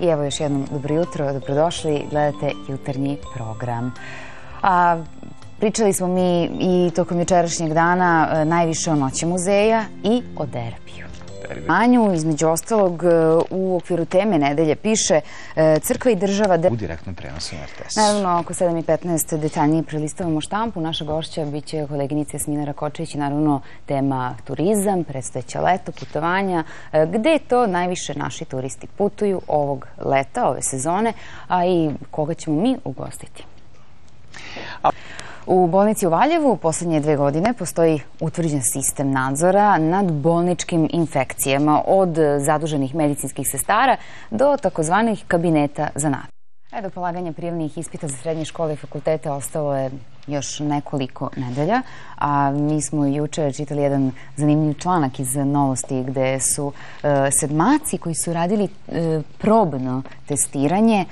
I evo još jednom dobro jutro, dobrodošli, gledate jutarnji program. Pričali smo mi i tokom jučerašnjeg dana najviše o Noći muzeja i o derbiju. Anju, između ostalog, u okviru teme nedelje piše Crkva i država... U direktnom prenosu RTS. Naravno, oko 7:15 detaljnije prelistavamo štampu. Naša gošća biće koleginica Jasmina Rakočević i naravno tema turizam, predstojeće leto, putovanja. Gde to najviše naši turisti putuju ovog leta, ove sezone, a i koga ćemo mi ugostiti? U bolnici u Valjevu u poslednje 2 godine postoji utvrđen sistem nadzora nad bolničkim infekcijama od zaduženih medicinskih sestara do takozvanih kabineta zanata. Do polaganja prijemnih ispita za srednje škole i fakultete ostalo je još nekoliko nedelja, a mi smo juče čitali jedan zanimljiv članak iz Novosti gde su sedmaci koji su radili probno testiranje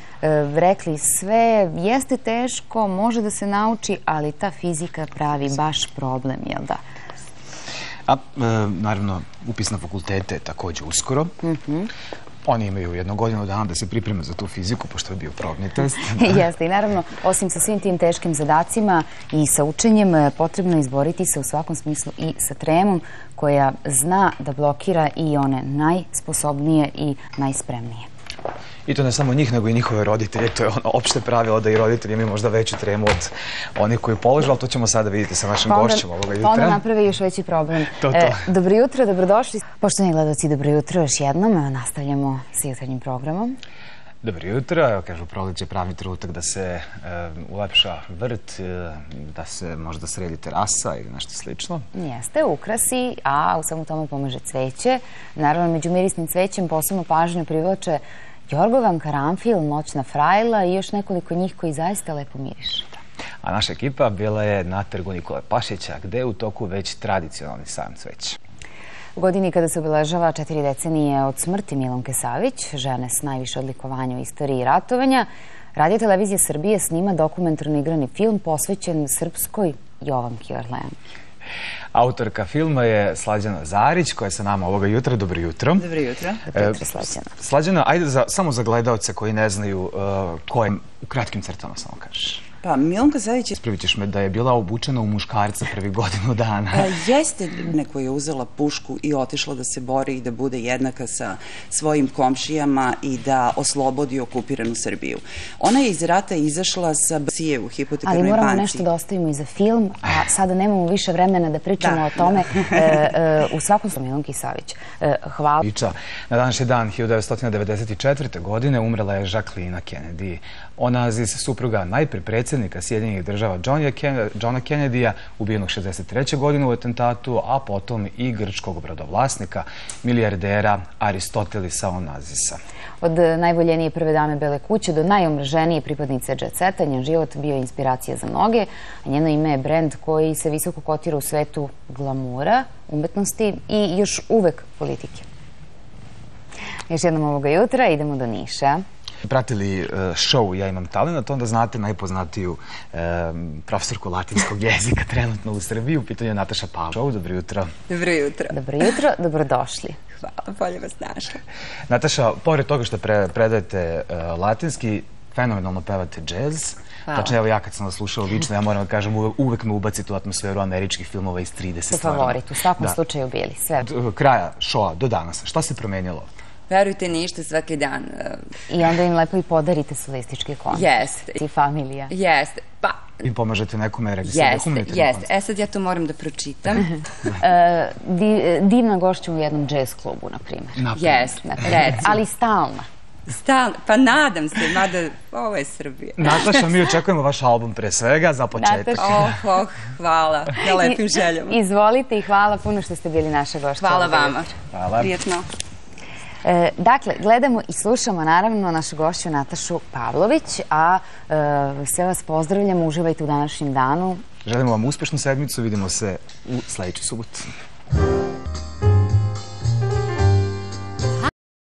rekli sve jeste teško, može da se nauči, ali ta fizika pravi baš problem, jel da? Naravno, upis na fakultete je takođe uskoro. Oni imaju 1 godinu dana da se pripreme za tu fiziku, pošto je bio probni test. Jeste, i naravno, osim sa svim tim teškim zadacima i sa učenjem, potrebno izboriti se u svakom smislu i sa tremom koja zna da blokira i one najsposobnije i najspremnije. I to ne samo njih, nego i njihove roditelje. To je ono opšte pravilo da i roditelji imaju možda veću tremu od onih koji polažu, ali to ćemo sada vidjeti sa našim gošćima ovoga jutra. Onda napravi još veći problem. Dobro jutro, dobrodošli. Poštovani gledalci, dobro jutro još jednom. Nastavljamo sa jutarnjim programom. Dobro jutro. Evo kažu, proleće pravni trenutak da se ulepša vrt, da se možda sredi terasa ili nešto slično. Jeste, ukrasi, a u svemu tome pomaže cveće. Naravno, među mirisnim cvećem posebno pažnju privlače jorgovan, karanfil, noćna frajla i još nekoliko njih koji zaista lepo mirišu. A naša ekipa bila je na trgu Nikole Pašića, gde je u toku već tradicionalni sajam cveća. U godini kada se obeležava 4 decenije od smrti Milunke Savić, žene s najviše odlikovanja u istoriji ratovanja, Radio Televizija Srbije snima dokumentarno igrani film posvećen srpskoj Jovanki Orleanki. Autorka filma je Slađana Zarić, koja je sa nama ovoga jutra. Dobro jutro. Dobro jutro. Dobro jutro, Slađana. Slađana, ajde samo za gledaoce koji ne znaju ko je, u kratkim crtama samo kažeš. Pa, Milunka Savić je... Ispravit ćeš me da je bila obučena u muškarca prvih godinu dana. Jeste, neko je uzela pušku i otišla da se bori i da bude jednaka sa svojim komšijama i da oslobodi okupiranu Srbiju. Ona je iz rata izašla sa Basije u hipotekarnoj banci. Ali moramo nešto da ostavimo i za film, a sada nemamo više vremena da pričamo o tome. U svakom slučaju Milunki Savić. Hvala. Na današnji dan 1994. godine umrela je Jacqueline Kennedy. Onassis, supruga najpre predsjednika Sjedinjenih država Johna Kennedyja, ubijenog 63. godine u atentatu, a potom i grčkog brodovlasnika, milijardera Aristotelisa Onassisa. Od najvoljenije prve dame Bele kuće do najomraženije pripadnice jet seta, njen život bio je inspiracija za mnoge, a njeno ime je brend koji se visoko kotira u svetu glamura, umetnosti i još uvek politike. Još jednom ovoga jutra idemo do Niša. Pratili show Ja imam talent, onda znate najpoznatiju profesorku latinskog jezika trenutno u Srbiji. U pitanju je Nataša Pavlović. Dobro jutro. Dobro jutro. Dobro jutro, dobrodošli. Hvala, bolje vas našla. Nataša, pored toga što predajete latinski, fenomenalno pevate džez. Tačno, evo ja kad sam vas slušao lično, ja moram da kažem, uvek me ubacite u atmosferu američkih filmova iz 30. Favorit, u svakom slučaju bili, sve. Od kraja showa do danas, šta se promenilo? Verujte, ništa, svaki dan. I onda im lepo i podarite solistički koncert. Jeste. I familija. Jeste. Pa... I pomažete nekome registrirati humanitarni koncert. Jeste. Sad ja to moram da pročitam. Divna gošća u jednom džez klubu, na primjer. Jeste. Ali stalna. Stalno, pa nadam se, mada ovo je Srbija. Nataša, mi očekujemo vaš album pre svega za početak. Hvala na lepim željama. Izvolite i hvala puno što ste bili naša gošća. Hvala vama. Hvala. Prijetno. Dakle, gledamo i slušamo naravno našu gošću Natašu Pavlović, a sve vas pozdravljamo, uživajte u današnjem danu. Želimo vam uspešnu sedmicu, vidimo se u sledeću subotu.